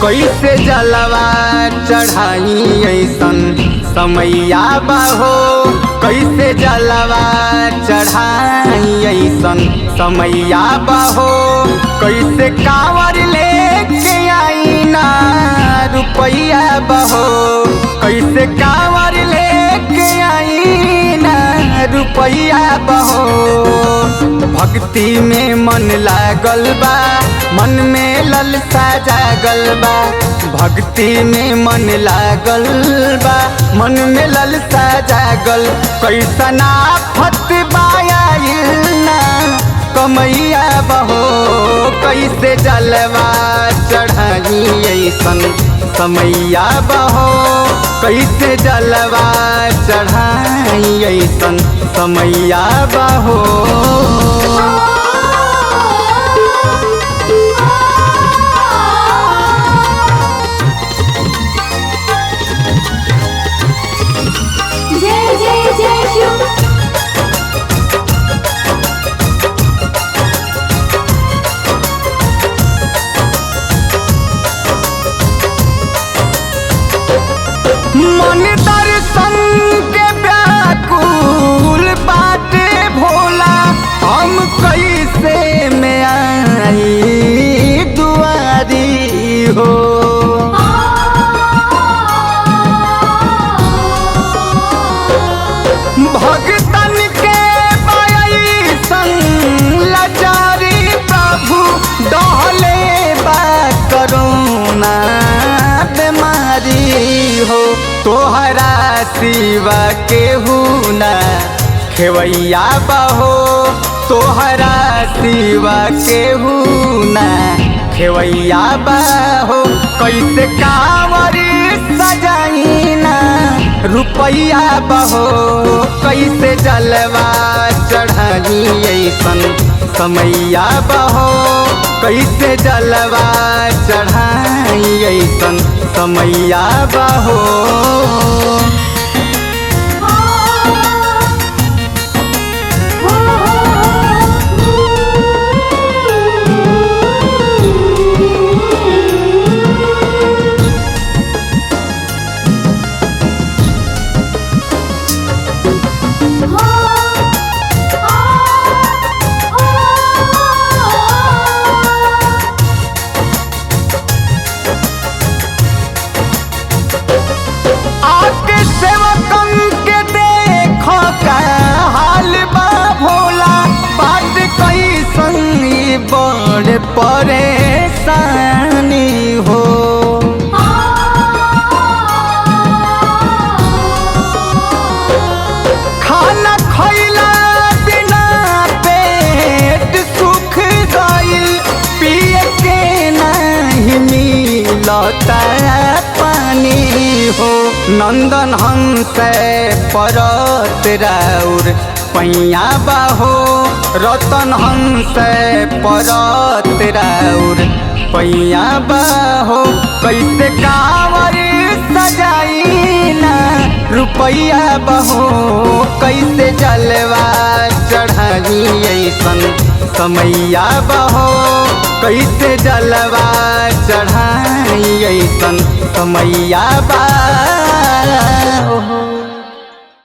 कैसे जलवा चढ़ाई ऐसन समैया बहो। कैसे जलवा चढ़ाई ऐसन समैया बहो। कैसे कांवर लेके आई ना रुपैया बहो। कैसे कांवर लेके आई ना रुपैया बहो। भक्ति में मन लागल बा, मन में ललसा जागल बा। भक्ति में मन लागल बा, मन में ललसा जागल। कैसन आफत बायाइल ना कमैया बहो। कैसे जलवा चढ़ाई ऐसन समैया बहो। कैसे जलवा चढ़ाई ऐसन समैया बहो। जय जय जय शिव। मन दर्शन के व्याकुल बाटे भोला। हम कैसे में आई दुआरी हो। भगतन के बाई संग लाचारी प्रभु डहले बा करुणा बीमारी हो। तोहरा सिवा केहू ना खेवैया बहो। तोहरा सिवा केहू ना खेवैया बहो। कैसे कांवर सजाई ना रुपैया बहो। कैसे जलवा चढ़ाई ऐसन समैया बहो। कैसे जलवा चढ़ाई ऐसन समैया बहो। आके सेवकन के देखो का हाल बा भोला। बात कैसन ई बड़ परेशानी हो। खाना खैला बिना पेट सुख गइल। पिए के नहीं मिलता पानी हो। नंदन हमसे परत राउर पैया बहो। रतन हमसे परत राउर पैया बहो। कैसे कांवर सजाई ना रुपैया बहो। कैसे जलवा चढ़ाई ऐसन समैया बहो। कैसे जलवा चढ़ाई ऐसन समैया बहो।